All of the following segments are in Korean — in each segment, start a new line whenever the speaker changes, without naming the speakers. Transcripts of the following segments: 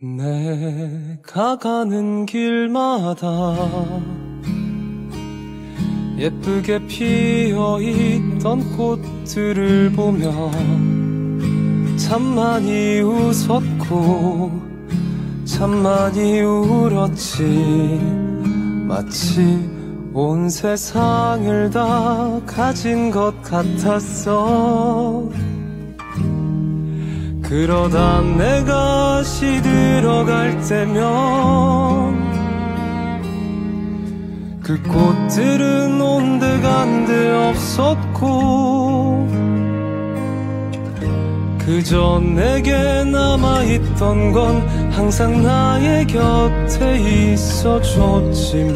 내가 가는 길마다 예쁘게 피어있던 꽃들을 보며 참 많이 웃었고 참 많이 울었지. 마치 온 세상을 다 가진 것 같았어. 그러다 내가 시들어갈 때면 그 꽃들은 온데간데 없었고 그저 내게 남아있던 건 항상 나의 곁에 있어줬지만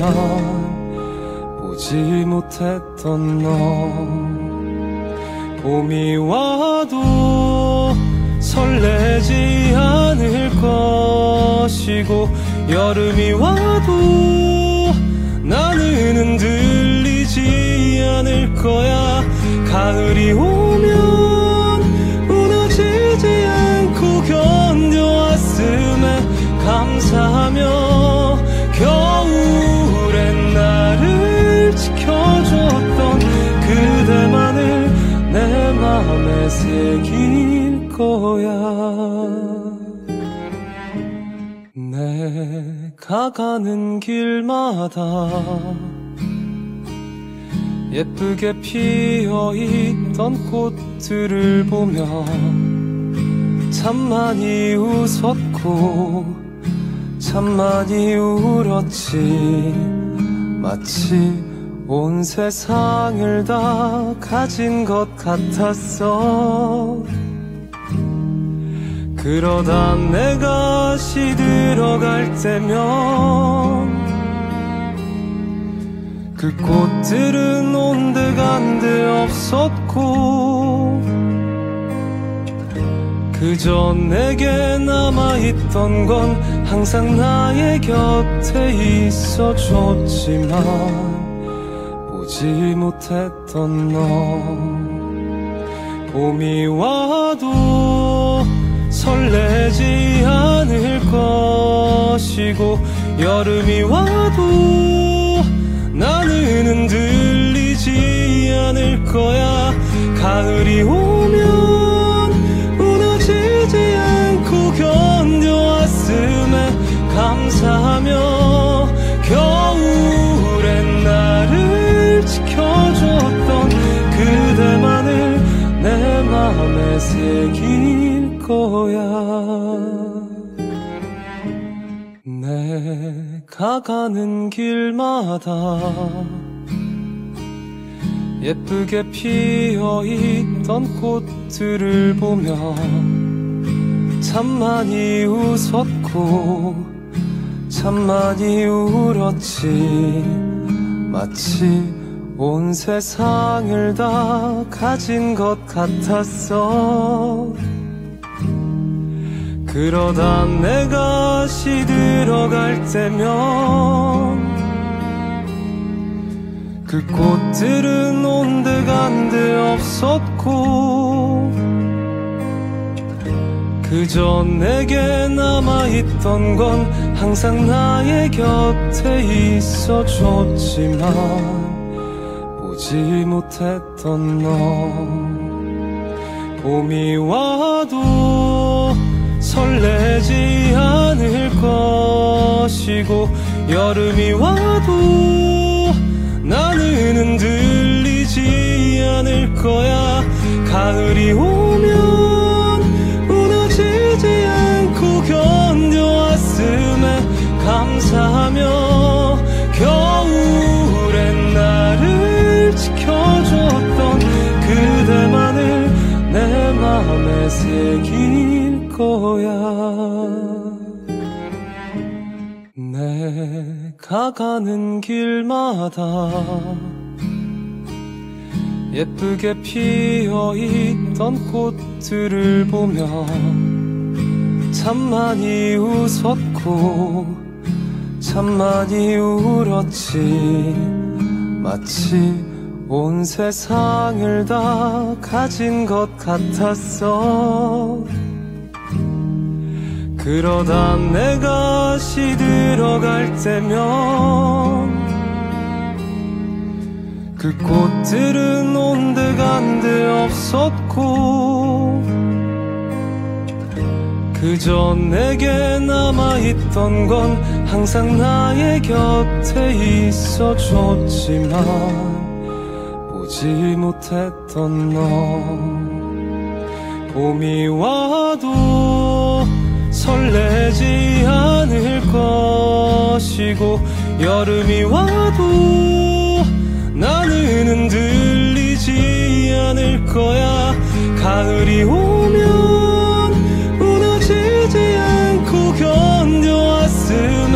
보지 못했던 너. 봄이 와도 설레지 않을 것이고 여름이 와도 나는 흔들리지 않을 거야. 가을이 오면 무너지지 않고 견뎌왔음에 감사하며 겨울엔 나를 지켜줬던 그대만을 내 맘에 새길 거야. 내가 가는 길마다 예쁘게 피어있던 꽃들을 보며 참 많이 웃었고 참 많이 울었지. 마치 온 세상을 다 가진 것 같았어. 그러다 내가 시들어갈 때면 그 꽃들은 온데간데 없었고 그저 내게 남아있던 건 항상 나의 곁에 있어줬지만 보지 못했던 너. 봄이 와도 설레지 않을 것이고 여름이 와도 나는 흔들리지 않을 거야. 가을이 오면 무너지지 않고 견뎌왔음에 감사하며 겨울엔 나를 지켜줬던 그대만을 내 맘에 새길 거야. 내가 가는 길마다 예쁘게 피어있던 꽃들을 보며 참 많이 웃었고 참 많이 울었지. 마치 온 세상을 다 가진 것 같았어. 그러다 내가 시들어갈 때면 그 꽃들은 온데간데 없었고 그저 내게 남아있던 건 항상 나의 곁에 있어줬지만 보지 못했던 너. 봄이 와도 설레지 않을 것이고 여름이 와도 나는 흔들리지 않을 거야. 가을이 오면 무너지지 않고 견뎌왔음에 감사하며 겨울엔 나를 지켜줬던 그대만을 내 맘에 새길 거야. 내가 가는 길마다 예쁘게 피어있던 꽃들을 보며 참 많이 웃었고 참 많이 울었지. 마치 온 세상을 다 가진 것 같았어. 그러다 내가 시들어갈 때면 그 꽃들은 온데간데 없었고 그저 내게 남아있던 건 항상 나의 곁에 있어줬지만 보지 못했던 너. 봄이 와도 설레지 않을 것이고 여름이 와도 나는 흔들리지 않을 거야. 가을이 오면 무너지지 않고 견뎌왔음에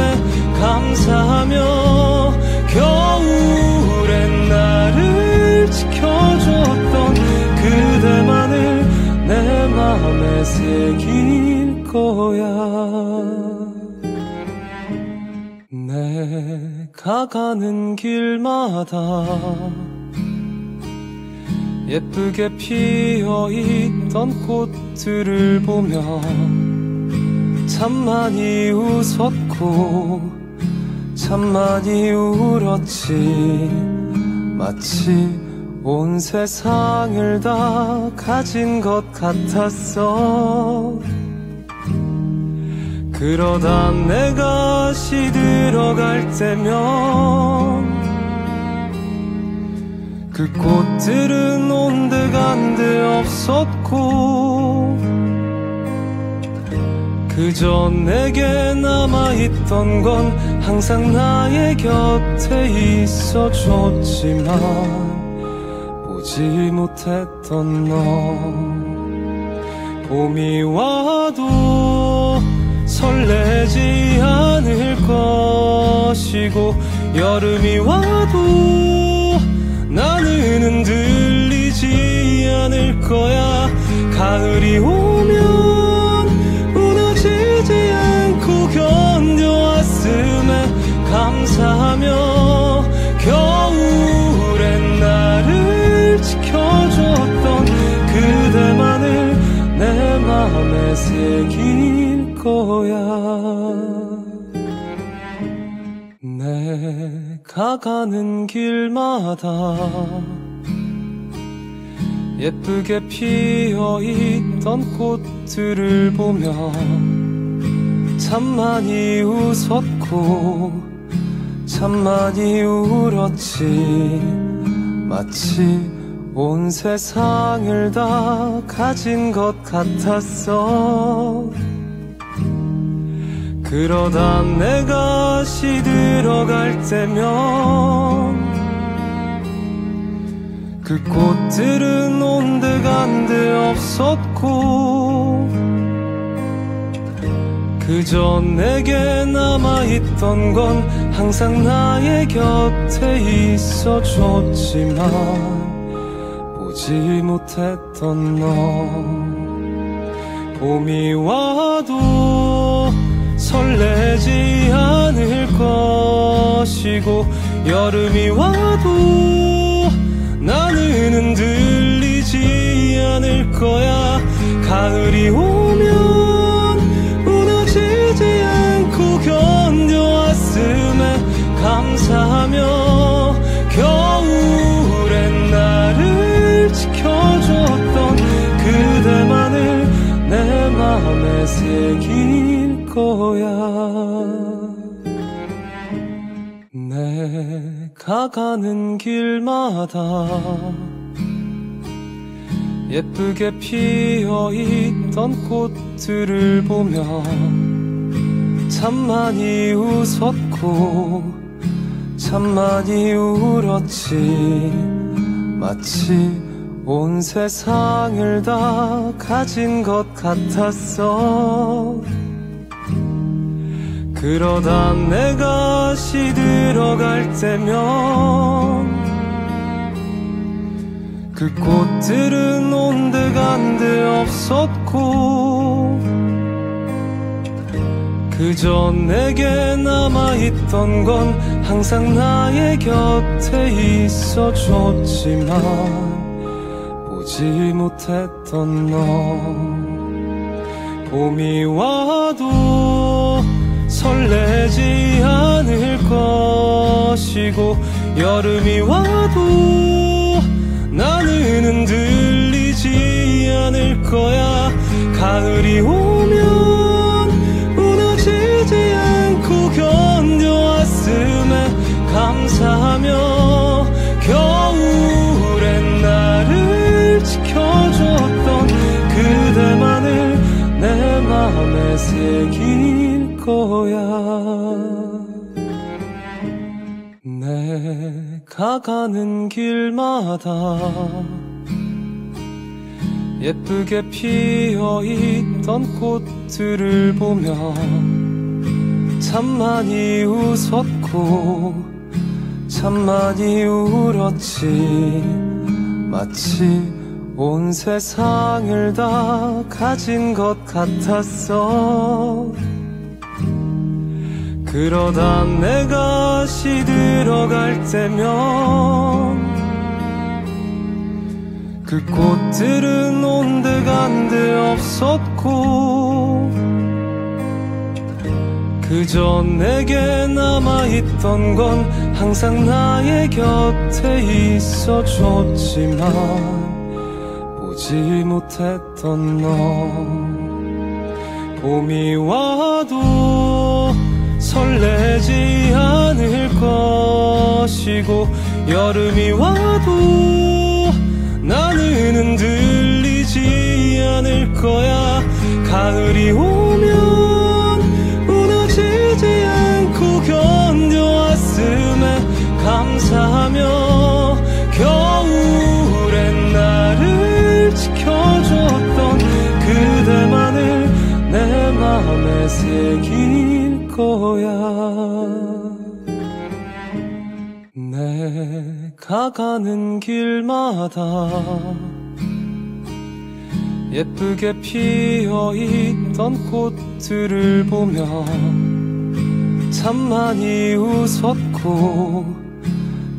감사하며 겨울엔 나를 지켜줬던 그대만을 내 맘에 새길 거야. 내가 가는 길마다 예쁘게 피어있던 꽃들을 보며 참 많이 웃었고 참 많이 울었지. 마치 온 세상을 다 가진 것 같았어. 그러다 내가 시들어갈 때면 그 꽃들은 온데간데 없었고 그저 내게 남아있던 건 항상 나의 곁에 있어줬지만 보지 못했던 너. 봄이 와도 설레지 않을 것이고 여름이 와도 나는 흔들리지 않을 거야. 가을이 오면 무너지지 않고 견뎌왔음에 감사하며 겨울엔 나를 지켜줬던 그대만을 내 맘에 새길 거야. 내가 가는 길마다 예쁘게 피어있던 꽃들을 보며 참 많이 웃었고 참 많이 울었지. 마치 온 세상을 다 가진 것 같았어. 그러다 내가 시들어갈 때면 그 꽃들은 온데간데 없었고 그저 내게 남아있던 건 항상 나의 곁에 있어줬지만 보지 못했던 너. 봄이 와도 설레지 않을 것이고 여름이 와도 나는 흔들리지 않을 거야. 가을이 오면 무너지지 않고 견뎌왔음에 감사하며 겨울엔 나를 지켜줬던 그대만을 내 맘에 새길 거야. 내가 가는 길마다 예쁘게 피어있던 꽃들을 보며 참 많이 웃었고 참 많이 울었지. 마치 온 세상을 다 가진 것 같았어. 그러다 내가 시들어갈 때면 그 꽃들은 온데간데 없었고 그저 내게 남아있던 건 항상 나의 곁에 있어줬지만 보지 못했던 너. 봄이 와도 설레지 않을 것이고 여름이 와도 나는 흔들리지 않을 거야. 가을이 오면 무너지지 않고 견뎌왔음에 감사하며 겨울엔 나를 지켜줬던 그대만을 내 맘에 새길 거야. 내가 가는 길마다 예쁘게 피어있던 꽃들을 보며 참 많이 웃었고 참 많이 울었지. 마치 온 세상을 다 가진 것 같았어. 그러다 내가 시들어갈 때면 그 꽃들은 온데간데 없었고 그저 내게 남아있던 건 항상 나의 곁에 있어줬지만 보지 못했던 너. 봄이 와도 설레지 않을 것이고 여름이 와도 나는 흔들리지 않을 거야. 가을이 오면 무너지지 않고 견뎌왔음에 감사하며 겨울엔 나를 지켜줬던 그대만을 내 맘에 새길 거야. 내가 가는 길마다 예쁘게 피어있던 꽃들을 보며 참 많이 웃었고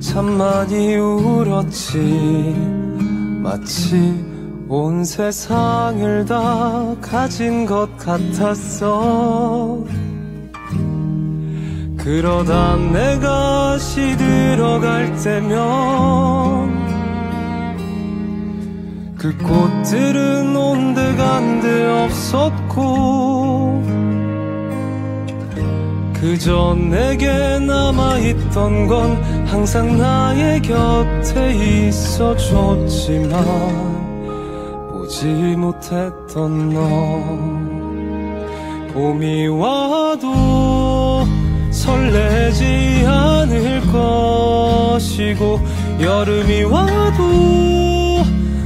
참 많이 울었지. 마치 온 세상을 다 가진 것 같았어. 그러다 내가 시들어갈 때면 그 꽃들은 온데간데 없었고 그저 내게 남아있던 건 항상 나의 곁에 있어줬지만 보지 못했던 너. 봄이 와도 설레지 않을 것이고 여름이 와도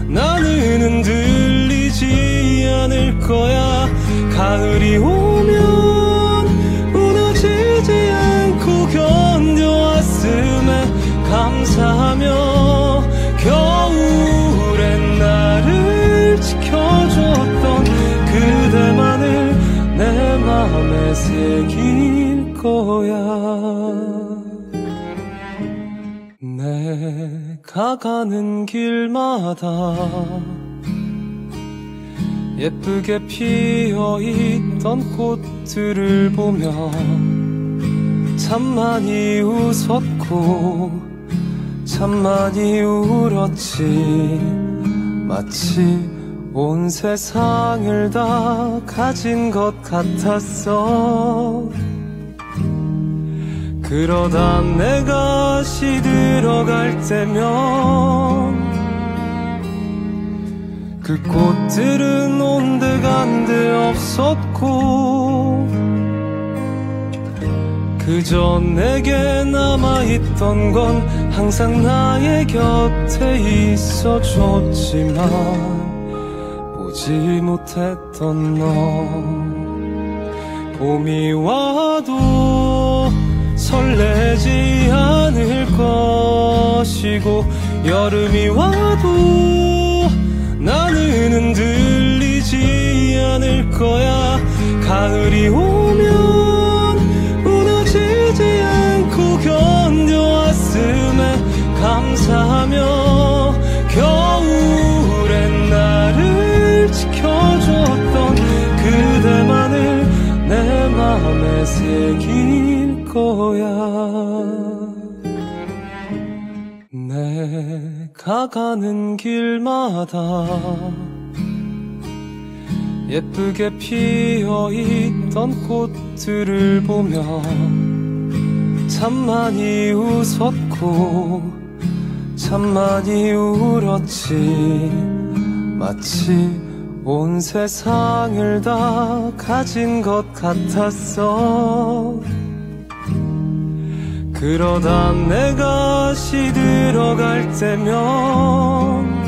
나는 흔들리지 않을 거야. 가을이 오면 무너지지 않고 견뎌왔음에 감사하며 겨울엔 나를 지켜줬던 그대만을 내 맘에 새길 거야. 내가 가는 길마다 예쁘게 피어있던 꽃들을 보며 참 많이 웃었고 참 많이 울었지. 마치 온 세상을 다 가진 것 같았어. 그러다 내가 시들어갈 때면 그 꽃들은 온데간데 없었고 그저 내게 남아있던 건 항상 나의 곁에 있어줬지만 보지 못했던 너. 봄이 와도 설레지 않을 것이고 여름이 와도 나는 흔들리지 않을 거야. 가을이 오면 무너지지 않고 견뎌왔음에 감사하며 겨울엔 나를 지켜줬던 그대 새길 거야. 내가 가는 길마다 예쁘게 피어있던 꽃들을 보며 참 많이 웃었고 참 많이 울었지. 마치 온 세상을 다 가진 것 같았어. 그러다 내가 시들어갈 때면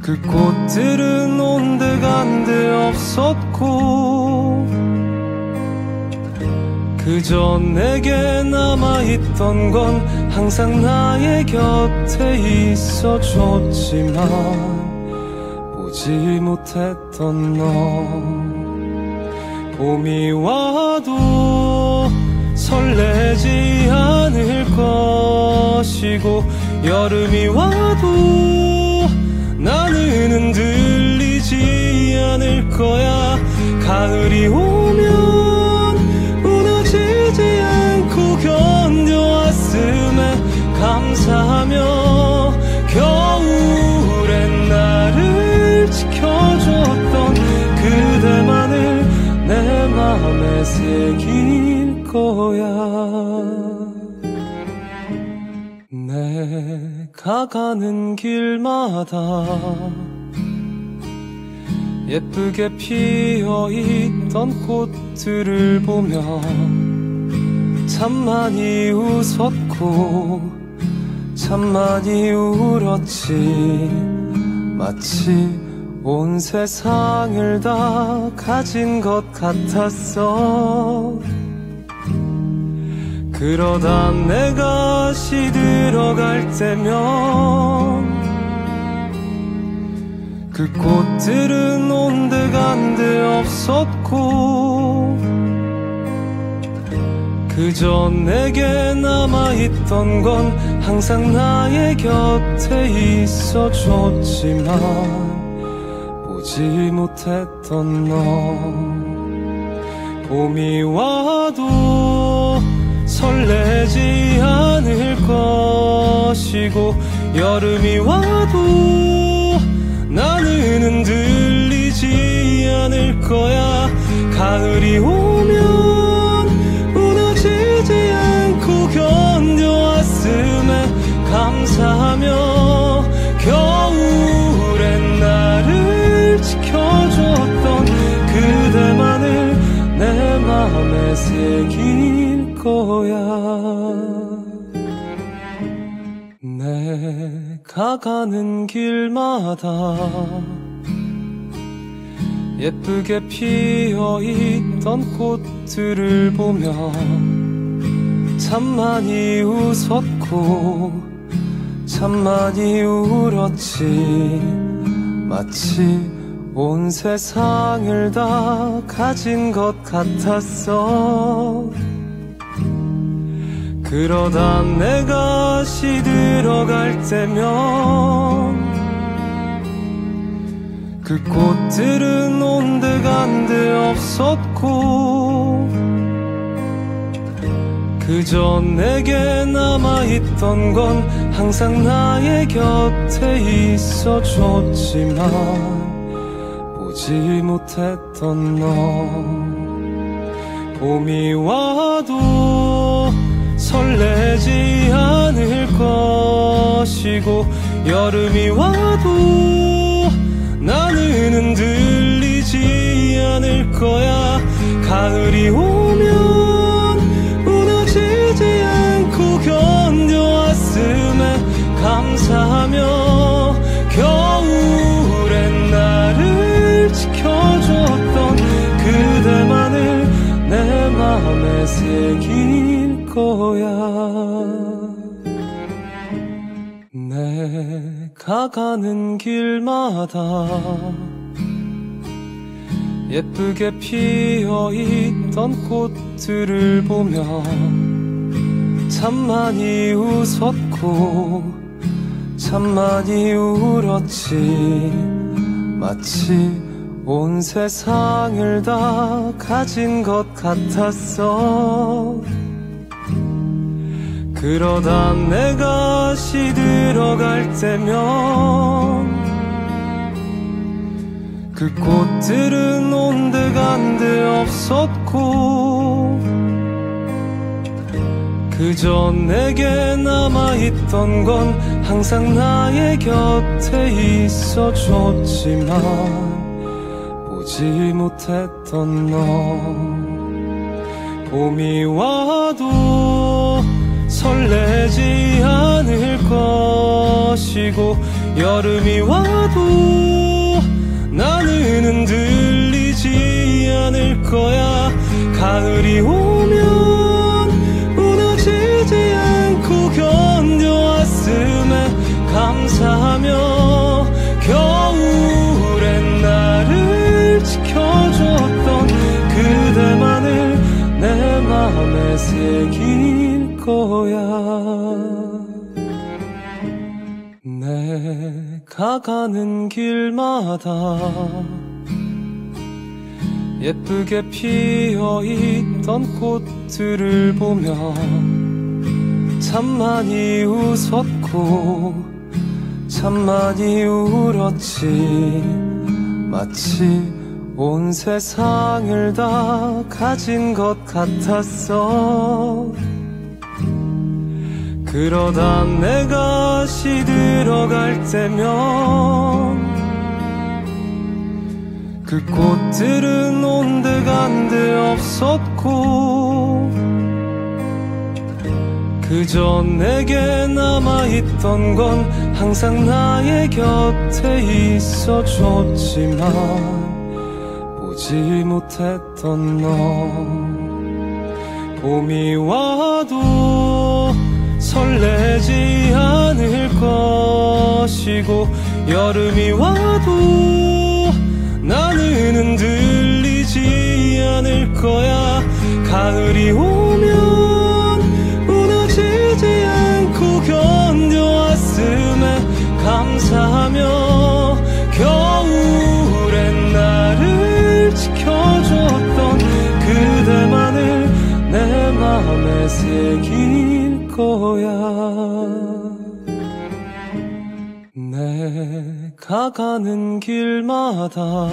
그 꽃들은 온데간데 없었고 그저 내게 남아있던 건 항상 나의 곁에 있어줬지만 보지 못했던 너. 봄이 와도 설레지 않을 것이고 여름이 와도 나는 흔들리지 않을 거야. 가을이 오면 무너지지 않고 견뎌왔음에 감사하며 겨울엔 나를 지켜줬던 그대만을 내 맘에 새길 거야. 내가 가는 길마다 예쁘게 피어있던 꽃들을 보며 참 많이 웃었고 참 많이 울었지. 마치 온 세상을 다 가진 것 같았어. 그러다 내가 시들어갈 때면 그 꽃들은 온데간데 없었고 그저 내게 남아있던 건 항상 나의 곁에 있어줬지만 보지 못했던 너. 봄이 와도 설레지 않을 것이고 여름이 와도 나는 흔들리지 않을 거야. 가을이 오면 무너지지 않고 견뎌왔음에 감사하며 겨울엔 나를 지켜줬던 그대만을 내 맘에 새길 거야. 내가 가는 길마다 예쁘게 피어있던 꽃들을 보며 참 많이 웃었고 참 많이 울었지. 마치 온 세상을 다 가진 것 같았어. 그러다 내가 시들어갈 때면 그 꽃들은 온데간데 없었고 그저 내게 남아있던 건 항상 나의 곁에 있어줬지만 보지 못했던 너. 봄이 와도 설레지 않을 것이고 여름이 와도 나는 흔들리지 않을 거야. 가을이 오면 무너지지 않고 견뎌왔음에 감사하며 겨울엔 나를 지켜줬던 그대만을 내 맘에 새길 거야. 내가 가는 길마다 예쁘게 피어있던 꽃들을 보며 참 많이 웃었고 참 많이 울었지. 마치 온 세상을 다 가진 것 같았어. 그러다 내가 시들어갈 때면 그 꽃들은 온데간데 없었고 그저 내게 남아있던 건 항상 나의 곁에 있어줬지만 보지 못했던 너. 봄이 와도 설레지 않을 것이고 여름이 와도 나는 흔들리지 않을 거야. 가을이 오면 무너지지 않고 견뎌왔음에 감사하며 겨울엔 나를 지켜줬던 그대만을 내 맘에 새길 거야. 내가 가는 길마다 예쁘게 피어있던 꽃들을 보며 참 많이 웃었고 참 많이 울었지. 마치 온 세상을 다 가진 것 같았어. 그러다 내가 시들어갈 때면 그 꽃들은 온데간데 없었고 그저 내게 남아있던 건 항상 나의 곁에 있어줬지만 보지 못했던 너. 봄이 와도 설레지 않을 것이고 여름이 와도 나는 흔들리지 않을 거야. 가을이 오면 무너지지 않고 견뎌왔음에 감사하며 겨울엔 나를 지켜줬던 그대만을 내 맘에 새길 거야. 내가 가는 길마다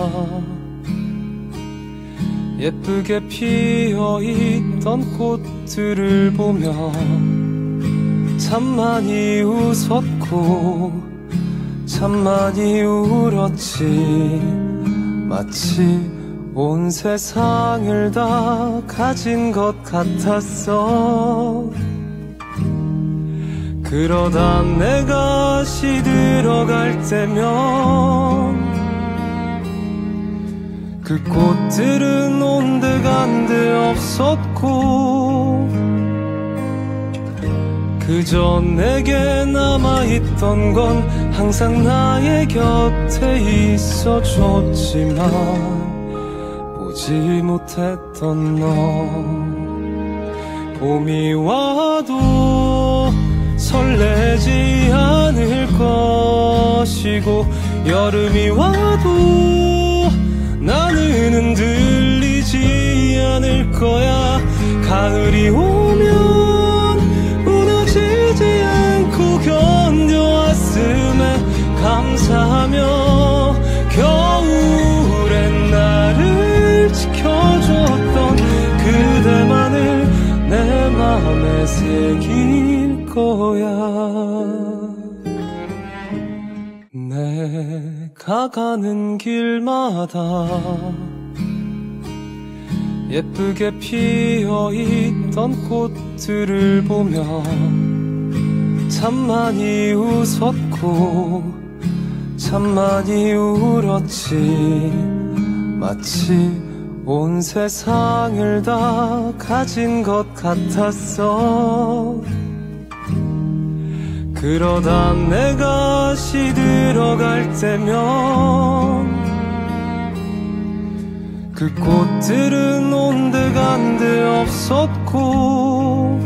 예쁘게 피어있던 꽃들을 보며 참 많이 웃었고 참 많이 울었지. 마치 온 세상을 다 가진 것 같았어. 그러다 내가 시들어갈 때면 그 꽃들은 온데간데 없었고 그저 내게 남아있던 건 항상 나의 곁에 있어줬지만 보지 못했던 너. 봄이 와도 설레지 않을 것이고 여름이 와도 나는 흔들리지 않을 거야. 가을이 오면 무너지지 않고 견뎌왔음에 감사하며 겨울엔 나를 지켜줬던 그대만을 내 맘에 새길 거야. 내가 가는 길마다 예쁘게 피어있던 꽃들을 보며 참 많이 웃었고 참 많이 울었지. 마치 온 세상을 다 가진 것 같았어. 그러다 내가 시들어갈 때면 그 꽃들은 온데간데 없었고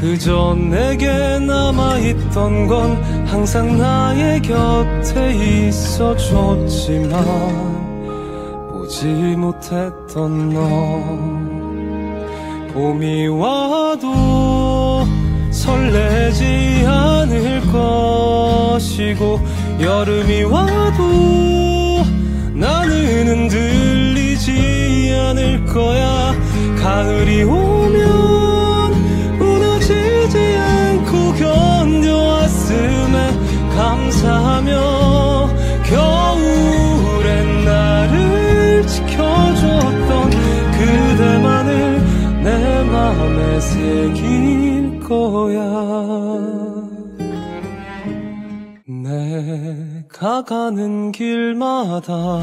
그저 내게 남아있던 건 항상 나의 곁에 있어줬지만 보지 못했던 너. 봄이 와도 설레지 않을 것이고 여름이 와도 나는 흔들리지 않을 거야. 가을이 오면 무너지지 않고 견뎌왔음에 감사하며 겨울엔 나를 지켜줬던 그대만을 내 맘에 새길 거야. 내가 가는 길마다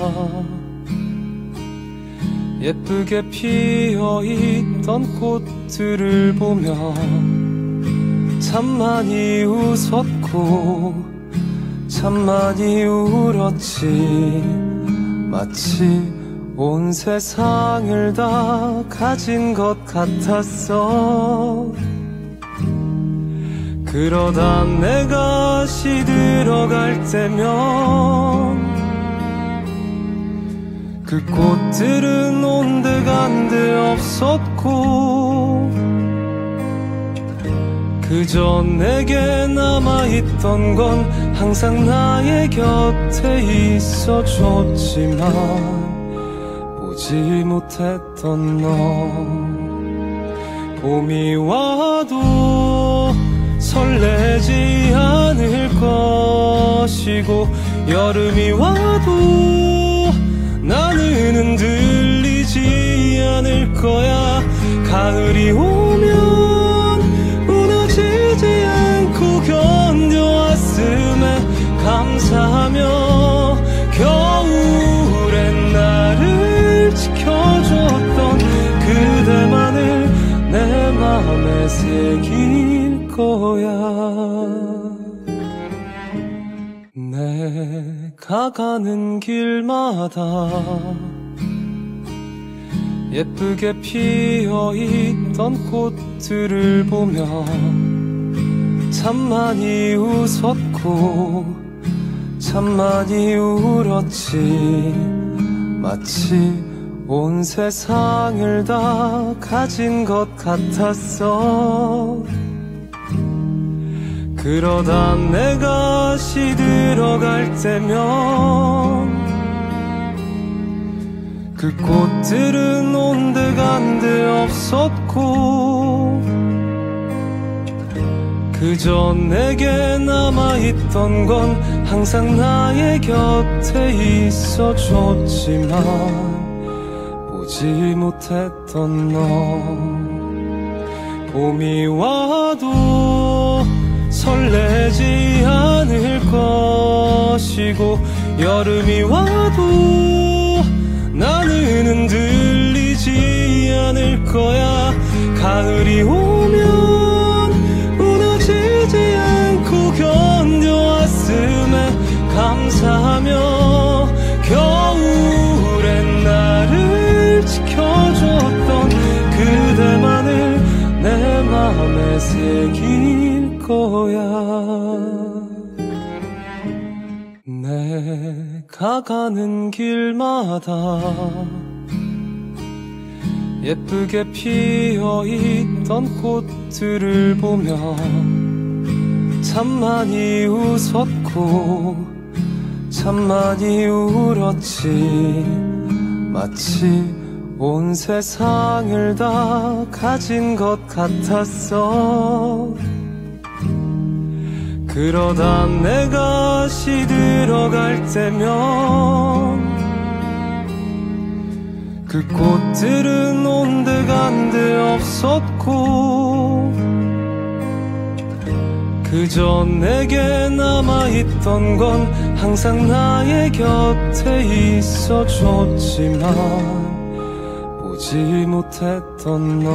예쁘게 피어있던 꽃들을 보며 참 많이 웃었고 참 많이 울었지. 마치 온 세상을 다 가진 것 같았어. 그러다 내가 시들어갈 때면 그 꽃들은 온데간데 없었고 그저 내게 남아있던 건 항상 나의 곁에 있어줬지만 보지 못했던 너. 봄이 와도 설레지 않을 것이고 여름이 와도 나는 흔들리지 않을 거야. 가을이 오면 무너지지 않고 견뎌왔음에 감사하며 겨울엔 나를 지켜줬던 그대만을 내 맘에 새길 거야. 내가 가는 길마다 예쁘게 피어있던 꽃들을 보며 참 많이 웃었고 참 많이 울었지. 마치 온 세상을 다 가진 것 같았어. 그러다 내가 시들어갈 때면 그 꽃들은 온데간데 없었고 그저 내게 남아있던 건 항상 나의 곁에 있어줬지만 보지 못했던 너. 봄이 와도 설레지 않을 것이고 여름이 와도 나는 흔들리지 않을 거야. 가을이 오면 무너지지 않고 견뎌왔음에 감사하며 겨울엔 나를 지켜줬던 그대만을 내 맘에 새길 거야. 내가 가는 길마다 예쁘게 피어있던 꽃들을 보며 참 많이 웃었고 참 많이 울었지. 마치 온 세상을 다 가진 것 같았어. 그러다 내가 시들어갈 때면 그 꽃들은 온데간데 없었고 그저 내게 남아있던 건 항상 나의 곁에 있어줬지만 보지 못했던 너.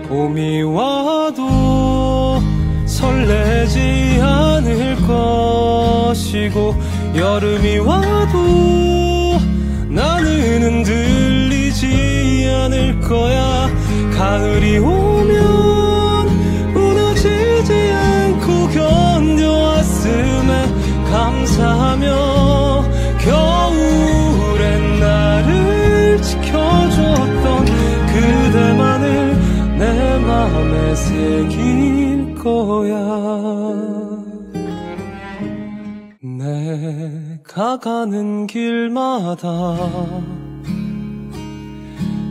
봄이 와도 설레지 않을 것이고 여름이 와도 나는 흔들리지 않을 거야. 가을이 오면 거야. 내가 가는 길마다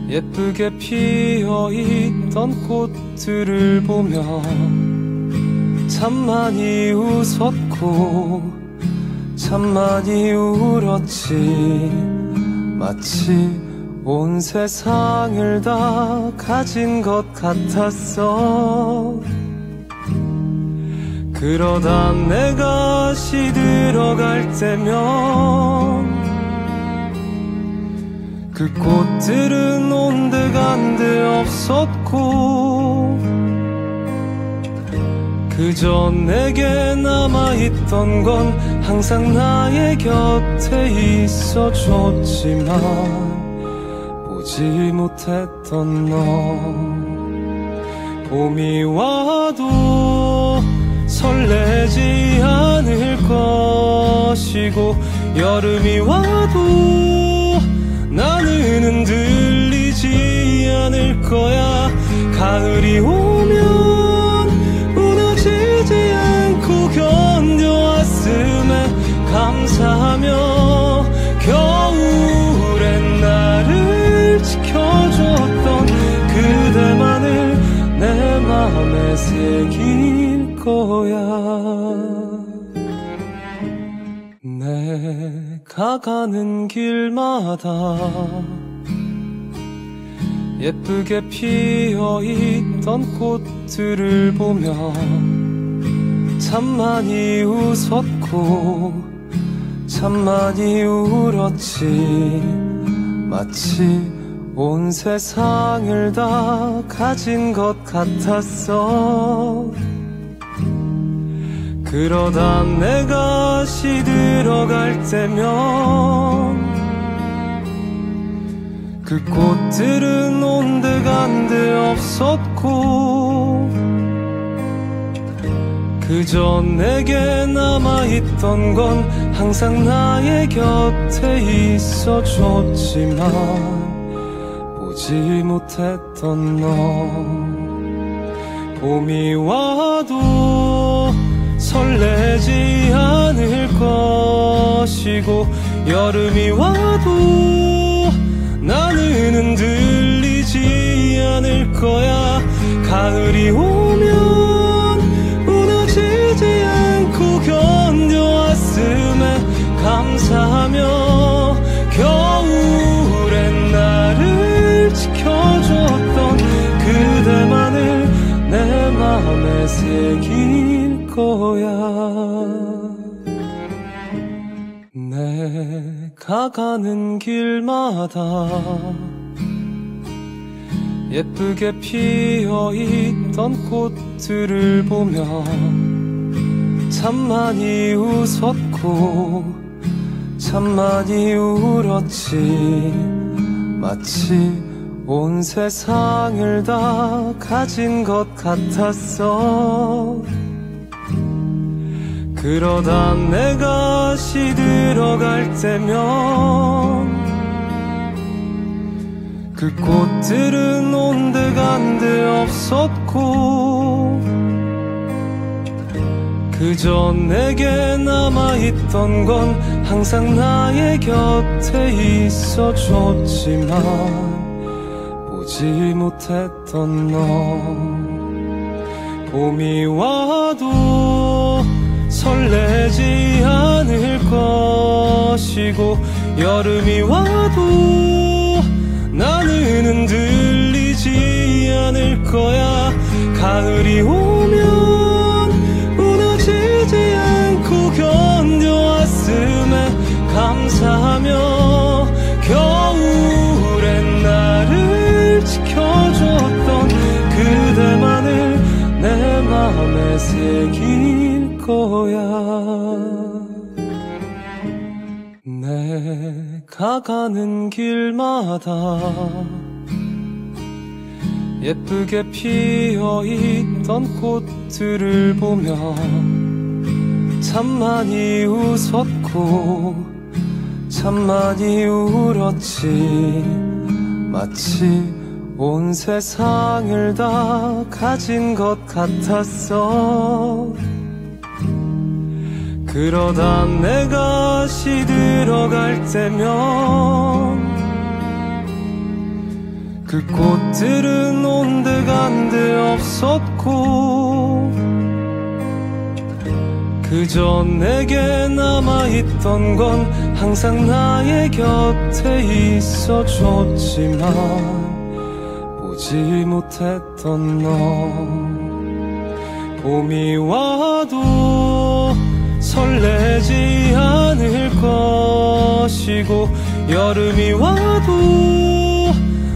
예쁘게 피어있던 꽃들을 보며 참 많이 웃었고 참 많이 울었지. 마치 온 세상을 다 가진 것 같았어. 그러다 내가 시들어갈 때면 그 꽃들은 온데간데 없었고 그저 내게 남아있던 건 항상 나의 곁에 있어줬지만 보지 못했던 너. 봄이 와도 설레지 않을 것이고 여름이 와도 나는 흔들리지 않을 거야. 가을이 오면 무너지지 않고 견뎌왔음에 감사하며 겨울엔 나를 지켜줬던 그대만을 내 맘에 새길 거야. 내가 가는 길마다 예쁘게 피어있던 꽃들을 보며 참 많이 웃었고 참 많이 울었지. 마치 온 세상을 다 가진 것 같았어. 그러다 내가 시들어갈 때면 그 꽃들은 온데간데 없었고 그저 내게 남아있던 건 항상 나의 곁에 있어줬지만 보지 못했던 너. 봄이 와도 설레지 않을 것이고 여름이 와도 나는 흔들리지 않을 거야. 가을이 오면 무너지지 않고 견뎌왔음에 감사하며 겨울엔 나를 지켜줬던 그대만을 내 맘에 새길 거야. 내가 가는 길마다 예쁘게 피어있던 꽃들을 보며 참 많이 웃었고 참 많이 울었지. 마치 온 세상을 다 가진 것 같았어. 그러다 내가 시들어갈 때면 그 꽃들은 온데간데 없었고 그저 내게 남아있던 건 항상 나의 곁에 있어줬지만 보지 못했던 너. 봄이 와도 설레지 않을 것이고 여름이 와도 나는 흔들리지 않을 거야. 가을이 오면 무너지지 않고 견뎌왔음에 감사하며 겨울엔 나를 지켜줬던 그대만을 내 맘에 새길 거야. 내가 가는 길마다 예쁘게 피어있던 꽃들을 보며 참 많이 웃었고 참 많이 울었지. 마치 온 세상을 다 가진 것 같았어. 그러다 내가 시들어갈 때면 그 꽃들은 온데간데 없었고 그저 내게 남아있던 건 항상 나의 곁에 있어줬지만 보지 못했던 너. 봄이 와도 설레지 않을 것이고 여름이 와도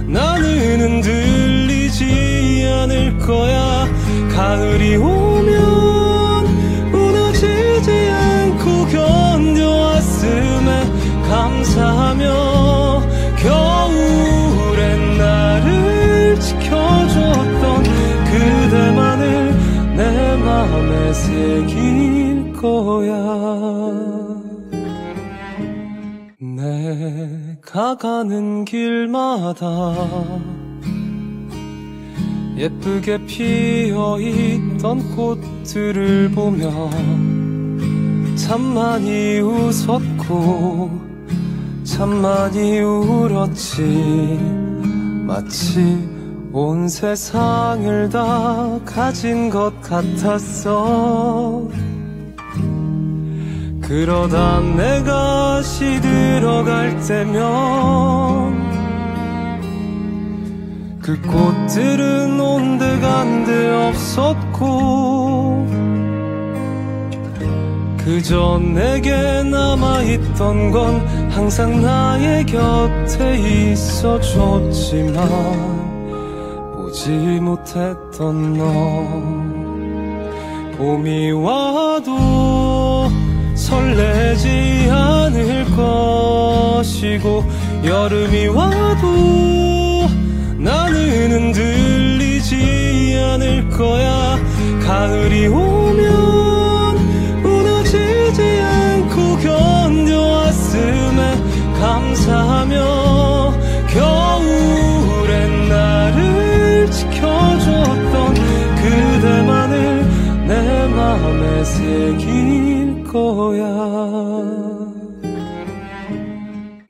나는 흔들리지 않을 거야. 가을이 오면 무너지지 않고 견뎌왔음에 감사하며 겨울엔 나를 지켜줬던 그대만을 내 맘에 새길 거야. 내가 가는 길마다 예쁘게 피어있던 꽃들을 보며 참 많이 웃었고 참 많이 울었지. 마치 온 세상을 다 가진 것 같았어. 그러다 내가 시들어갈 때면 그 꽃들은 온데간데 없었고 그저 내게 남아있던 건 항상 나의 곁에 있어줬지만 보지 못했던 너. 봄이 와도 설레지 않을 것이고 여름이 와도 나는 흔들리지 않을 거야. 가을이 오면 무너지지 않고 견뎌왔음에 감사하며 겨울엔 나를 지켜줬던 그대만을 내 맘에 새길 거야.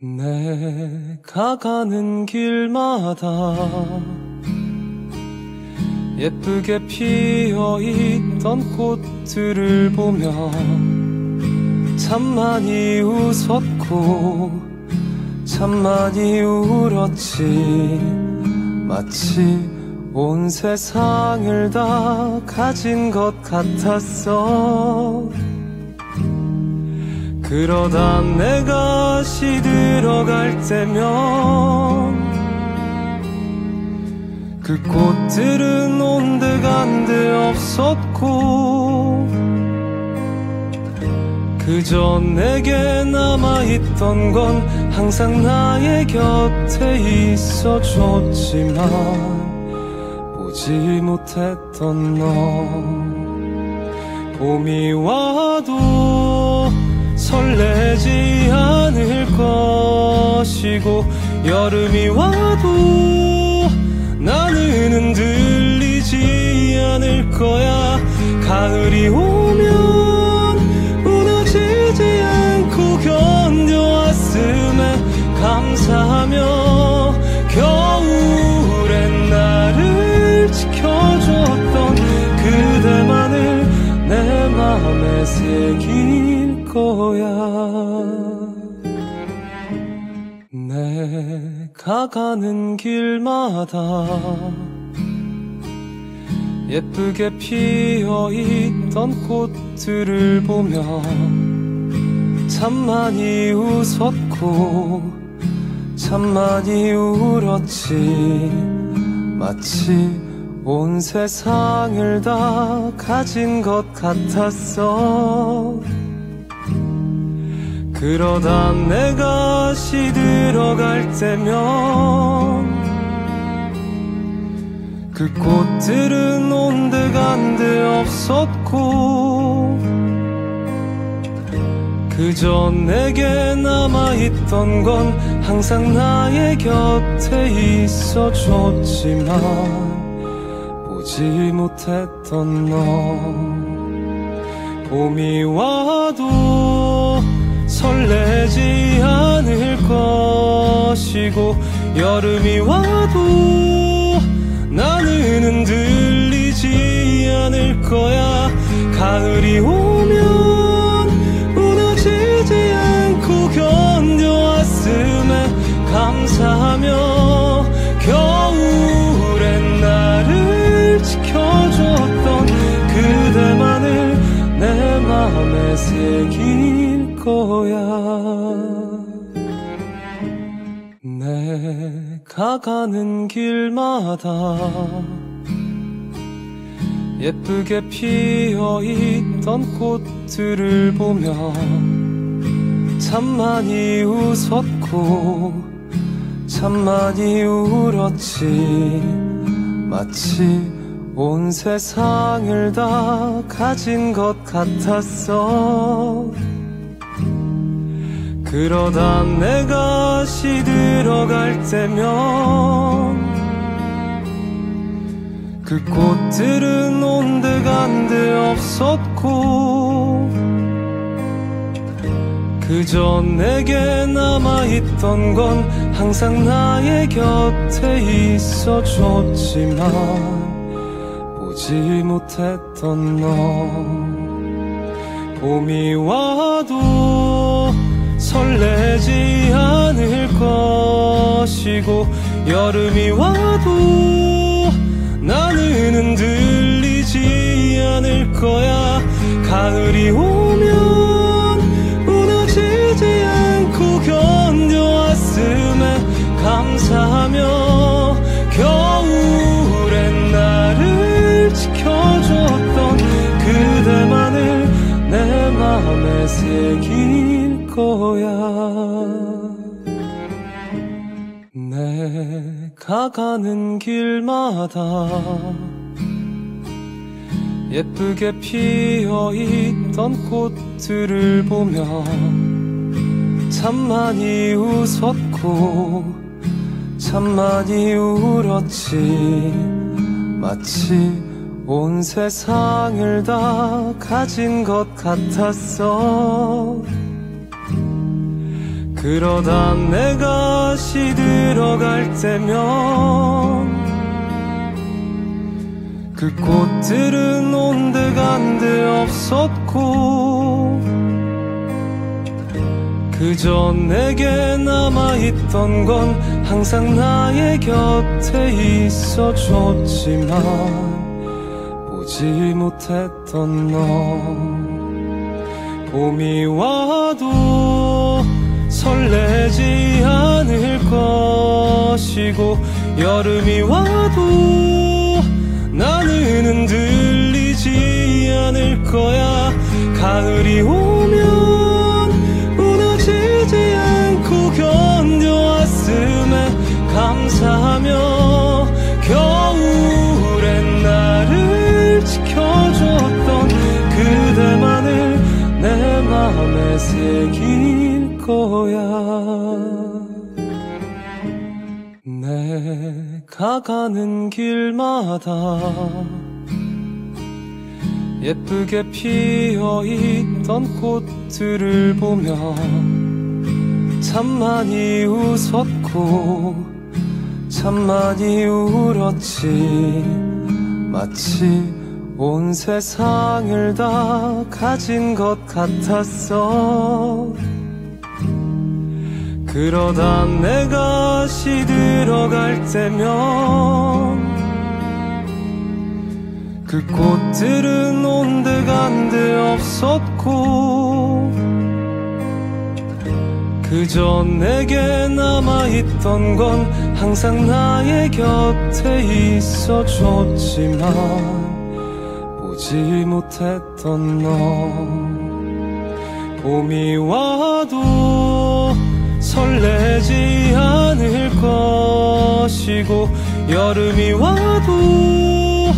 내가 가는 길마다 예쁘게 피어있던 꽃들을 보며 참 많이 웃었고 참 많이 울었지. 마치 온 세상을 다 가진 것 같았어. 그러다 내가 시들어갈 때면 그 꽃들은 온데간데 없었고 그저 내게 남아있던 건 항상 나의 곁에 있어줬지만 보지 못했던 너. 봄이 와도 설레지 않을 것이고 여름이 와도 나는 흔들리지 않을 거야. 가을이 오면 무너지지 않고 견뎌왔음에 감사하며 겨울엔 나를 지켜줬던 그대만을 내 맘에 새길 거야. 내가 가는 길마다 예쁘게 피어있던 꽃들을 보며 참 많이 웃었고 참 많이 울었지. 마치 온 세상을 다 가진 것 같았어. 그러다 내가 시들어갈 때면 그 꽃들은 온데간데 없었고 그저 내게 남아있던 건 항상 나의 곁에 있어줬지만 보지 못했던 너. 봄이 와도 설레지 않을 것이고 여름이 와도 나는 흔들리지 않을 거야. 가을이 오면 무너지지 않고 견뎌왔음에 감사하며 겨울엔 나를 지켜줬던 그대만을 내 맘에 새길 거야. 내가 가는 길마다 예쁘게 피어있던 꽃들을 보며 참 많이 웃었고 참 많이 울었지. 마치 온 세상을 다 가진 것 같았어. 그러다 내가 시들어갈 때면 그 꽃들은 온데간데 없었고 그저 내게 남아있던 건 항상 나의 곁에 있어줬지만 보지 못했던 너. 봄이 와도 설레지 않을 것이고 여름이 와도 나는 흔들리지 않을 거야. 가을이 오면 무너지지 않고 견뎌왔음에 감사하며 겨울엔 나를 지켜줬던 그대만을 내 맘에 새길 거야. 내가 가는 길마다 예쁘게 피어있던 꽃들을 보며 참 많이 웃었고 참 많이 울었지. 마치 온 세상을 다 가진 것 같았어. 그러다 내가 시들어갈 때면 그 꽃들은 온데간데 없었고 그저 내게 남아있던 건 항상 나의 곁에 있어줬지만 보지 못했던 너. 봄이 와도 설레지 않을 것이고 여름이 와도 나는 흔들리지 않을 거야. 가을이 오면 무너지지 않고 견뎌왔음에 감사하며 겨울엔 나를 지켜줬던 그대만을 내 맘에 새길 거야. 내가 가는 길마다 예쁘게 피어있던 꽃들을 보며 참 많이 웃었고 참 많이 울었지. 마치 온 세상을 다 가진 것 같았어. 그러다 내가 시들어갈 때면 그 꽃들은 온데간데 없었고 그저 내게 남아있던 건 항상 나의 곁에 있어줬지만 보지 못했던 너. 봄이 와도 설레지 않을 것이고 여름이 와도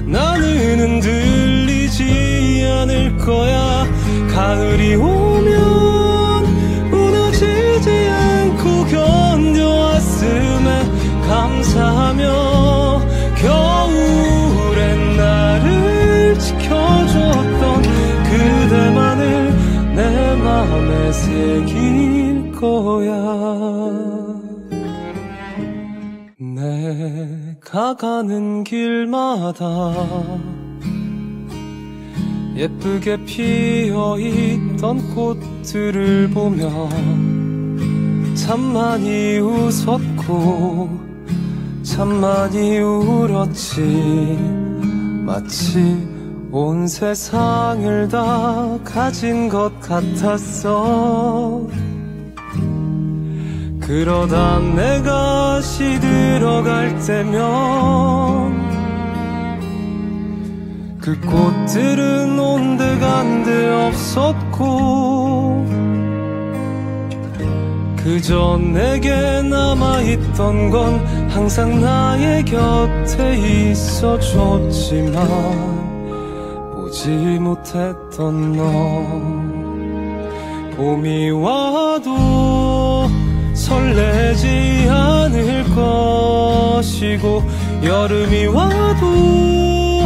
나는 흔들리지 않을 거야. 가을이 오면 무너지지 않고 감사하며 겨울엔 나를 지켜줬던 그대만을 내 맘에 새길 거야. 내가 가는 길마다 예쁘게 피어있던 꽃들을 보며 참 많이 웃었고 참 많이 울었지. 마치 온 세상을 다 가진 것 같았어. 그러다 내가 시들어갈 때면 그 꽃들은 온데간데 없었고 그저 내게 남아있던 건 항상 나의 곁에 있어줬지만 보지 못했던 너. 봄이 와도 설레지 않을 것이고 여름이 와도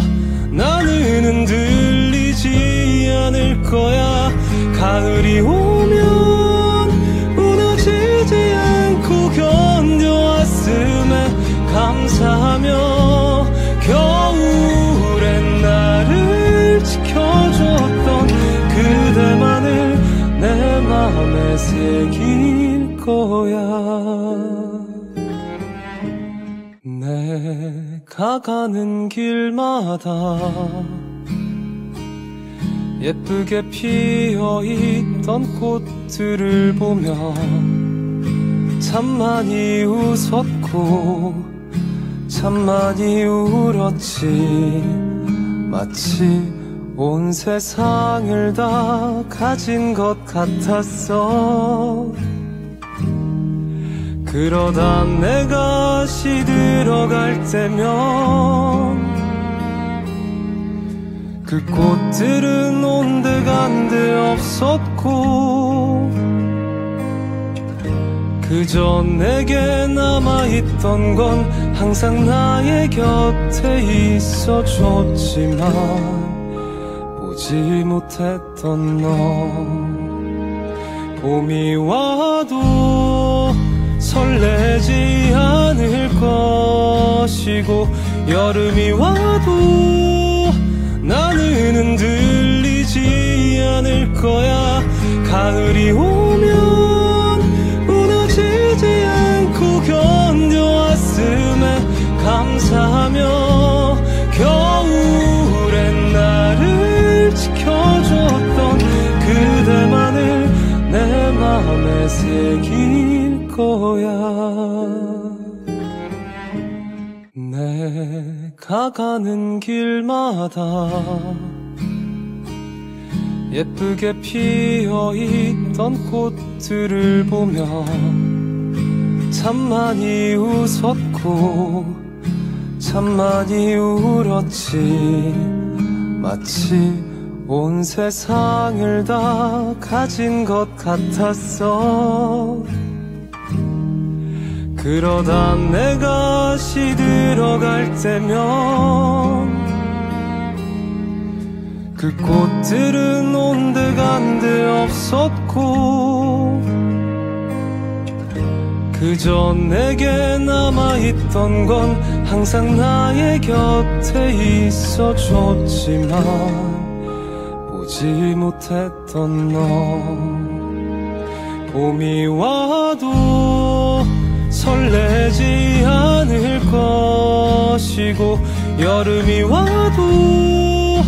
나는 흔들리지 않을 거야. 가을이 오면 무너지지 않고 견뎌왔음에 감사하며 겨울엔 나를 지켜줬던 그대만을 내 맘에 새길 거야. 내가 가는 길마다 예쁘게 피어있던 꽃들을 보며 참 많이 웃었고 참 많이 울었지. 마치 온 세상을 다 가진 것 같았어. 그러다 내가 시들어갈 때면 그 꽃들은 온데간데 없었고 그저 내게 남아있던 건 항상 나의 곁에 있어줬지만 보지 못했던 너. 봄이 와도 설레지 않을 것이고 여름이 와도 나는 흔들리지 않을 거야. 가을이 오면 무너지지 않고 견뎌왔음에 감사하며 겨울엔 나를 지켜줬던 그대만을 내 맘에 새길 거야. 내가 가는 길마다 예쁘게 피어있던 꽃들을 보며 참 많이 웃었고 참 많이 울었지. 마치 온 세상을 다 가진 것 같았어. 그러다 내가 시들어갈 때면 그 꽃들은 온데간데 없었고 그저 내게 남아있던 건 항상 나의 곁에 있어줬지만 보지 못했던 너. 봄이 와도 설레지 않을 것이고 여름이 와도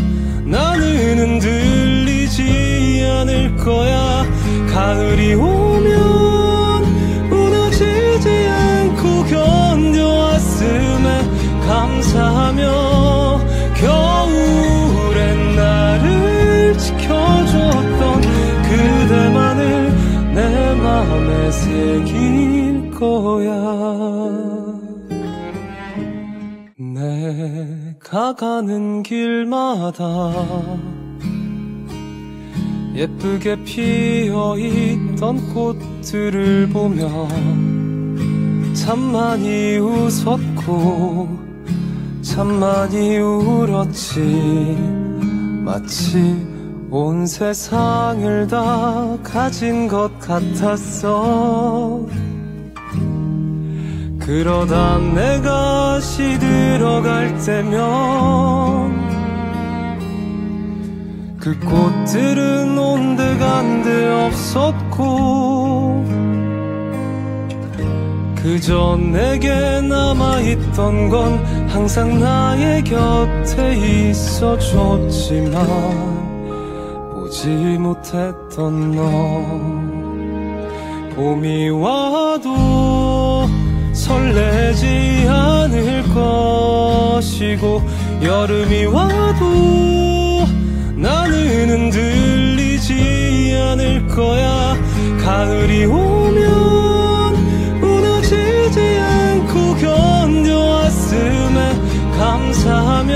나는 흔들리지 않을 거야. 가을이 오면 무너지지 않고 견뎌왔음에 감사하며 겨울엔 나를 지켜줬던 그대만을 내 맘에 새길 거야. 내가 가는 길마다 예쁘게 피어있던 꽃들을 보며 참 많이 웃었고 참 많이 울었지. 마치 온 세상을 다 가진 것 같았어. 그러다 내가 시들어갈 때면 그 꽃들은 온데간데 없었고 그저 내게 남아있던 건 항상 나의 곁에 있어줬지만 보지 못했던 너. 봄이 와도 설레지 않을 것이고 여름이 와도 나는 흔들리지 않을 거야. 가을이 오면 무너지지 않고 견뎌왔음에 감사하며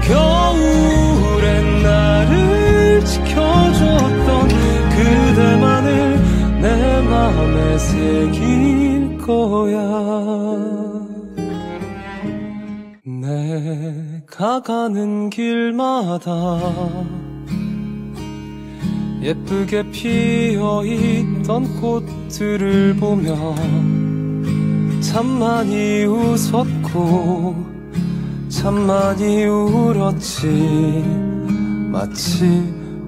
겨울엔 나를 지켜줬던 그대만을 내 맘에 새길 거야. 내가 가는 길마다 예쁘게 피어있던 꽃들을 보며 참 많이 웃었고 참 많이 울었지. 마치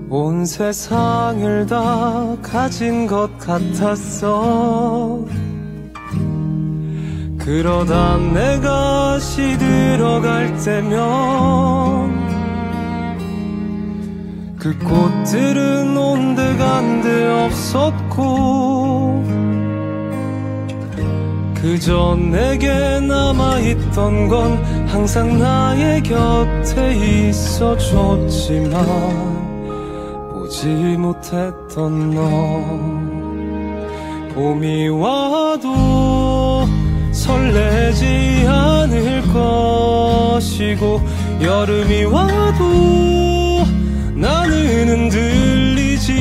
온 세상을 다 가진 것 같았어. 그러다 내가 시들어갈 때면 그 꽃들은 온데간데 없었고 그저 내게 남아있던 건 항상 나의 곁에 있어줬지만 보지 못했던 너. 봄이 와도 설레지 않을 것이고 여름이 와도 나는 흔들리지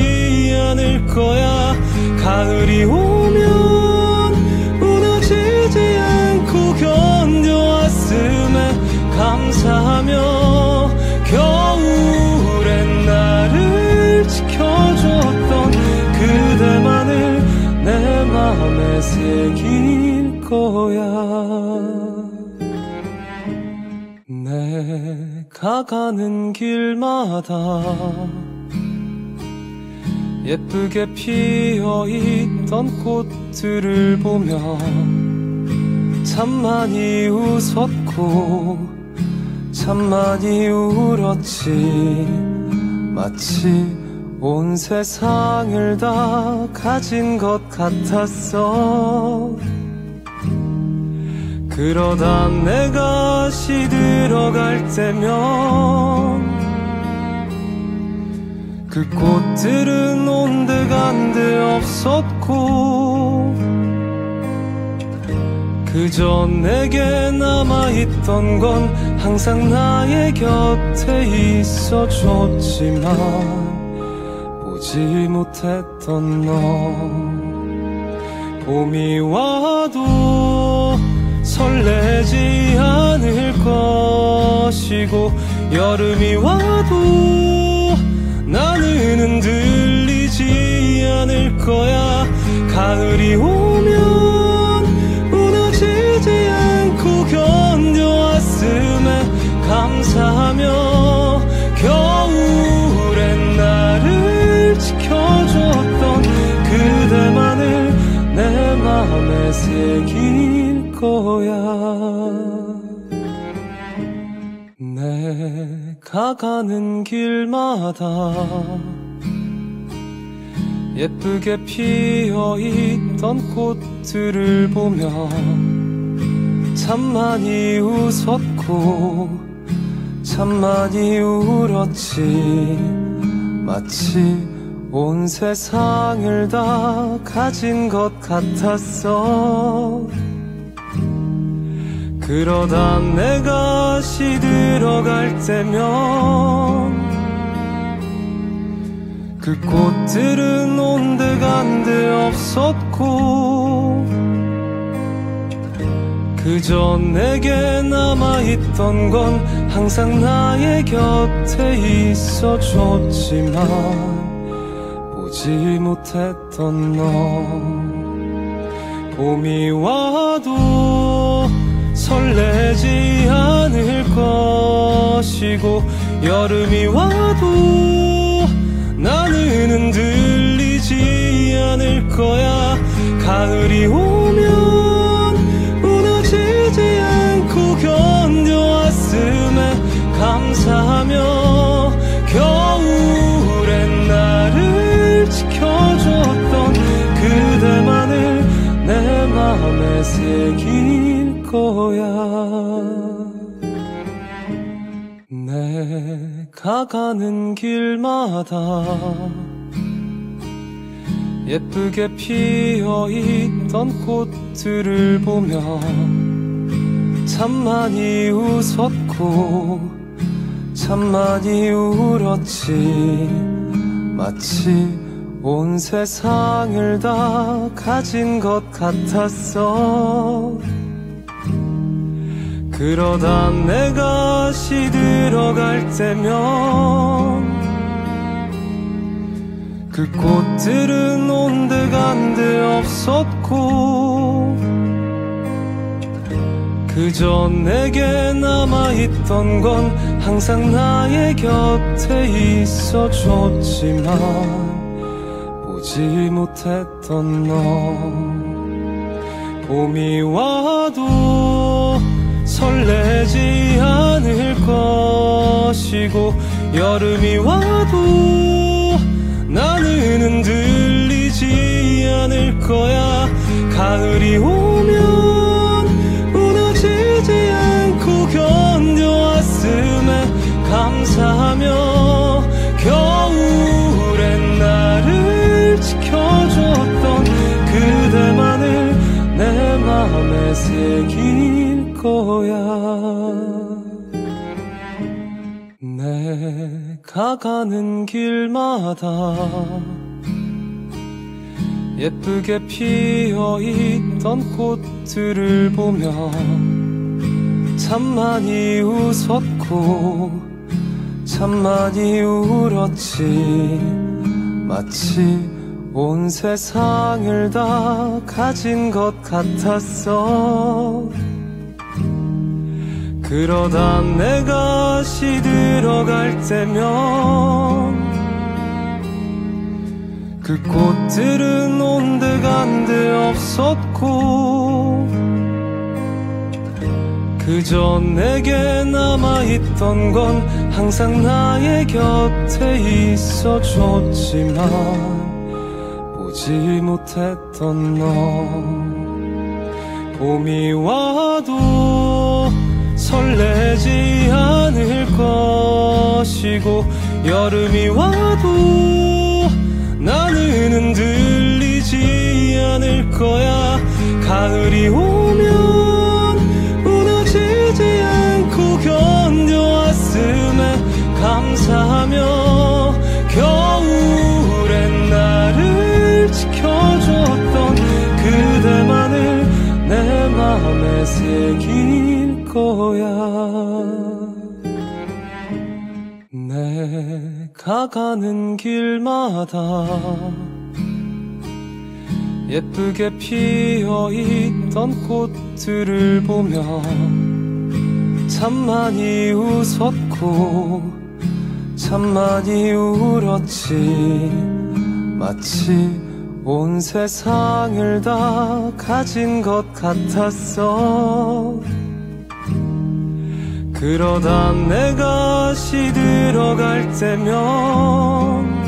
않을 거야. 가을이 오면 무너지지 않고 견뎌왔음에 감사하며 겨울엔 나를 지켜줬던 그대만을 내 맘에 새길 거야. 내가 가는 길마다 예쁘게 피어있던 꽃들을 보며 참 많이 웃었고 참 많이 울었지. 마치 온 세상을 다 가진 것 같았어. 그러다 내가 시들어갈 때면 그 꽃들은 온데간데 없었고 그저 내게 남아있던 건 항상 나의 곁에 있어줬지만 보지 못했던 너. 봄이 와도 설레지 않을 것이고 여름이 와도 나는 흔들리지 않을 거야. 가을이 오면 무너지지 않고 견뎌왔음에 감사하며 겨울엔 나를 지켜줬던 그대만을 내 맘에 새길 거야. 내가 가는 길마다 예쁘게 피어있던 꽃들을 보며 참 많이 웃었고 참 많이 울었지. 마치 온 세상을 다 가진 것 같았어. 그러다 내가 시들어갈 때면 그 꽃들은 온데간데 없었고 그저 내게 남아있던 건 항상 나의 곁에 있어줬지만 보지 못했던 너. 봄이 와도 설레지 않을 것이고 여름이 와도 나는 흔들리지 않을 거야. 가을이 오면 무너지지 않고 견뎌왔음에 감사하며 겨울엔 나를 지켜줬던 그대만을 내 맘에 새길 거야. 내가 가는 길마다 예쁘게 피어있던 꽃들을 보며 참 많이 웃었고 참 많이 울었지. 마치 온 세상을 다 가진 것 같았어. 그러다 내가 시들어갈 때면 그 꽃들은 온데간데 없었고 그저 내게 남아있던 건 항상 나의 곁에 있어줬지만 보지 못했던 너. 봄이 와도 설레지 않을 것이고 여름이 와도 나는 흔들리지 않을 거야. 가을이 오면 무너지지 않고 견뎌왔음에 감사하며 겨울엔 나를 지켜줬던 그대만을 내 맘에 새길 거야. 내가 가는 길마다 예쁘게 피어있던 꽃들을 보며 참 많이 웃었고 참 많이 울었지. 마치 온 세상을 다 가진 것 같았어. 그러다 내가 시들어갈 때면 그 꽃들은 온데간데 없었고 그저 내게 남아있던 건 항상 나의 곁에 있어줬지만 보지 못했던 너. 봄이 와도 설레지 않을 것이고 여름이 와도 나는 흔들리지 않을 거야. 가을이 오면 무너지지 않고 견뎌왔음에 감사하며 겨울엔 나를 지켜줬던 그대만을 내 맘에 새길 거야. 내가 가는 길마다 예쁘게 피어있던 꽃들을 보며 참 많이 웃었고 참 많이 울었지. 마치 온 세상을 다 가진 것 같았어. 그러다 내가 시들어갈 때면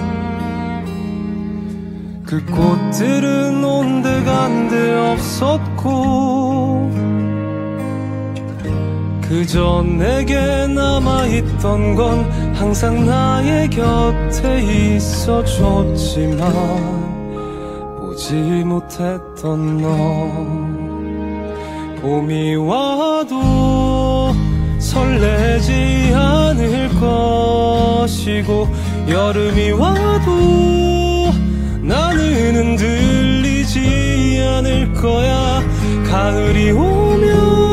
그 꽃들은 온데간데 없었고 그저 내게 남아있던 건 항상 나의 곁에 있어줬지만 보지 못했던 너. 봄이 와도 설레지 않을 것이고 여름이 와도 나는 흔들리지 않을 거야. 가을이 오면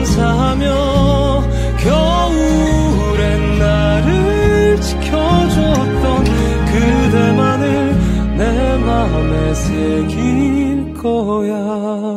감사하며 겨울엔 나를 지켜줬던 그대만을 내 맘에 새길 거야.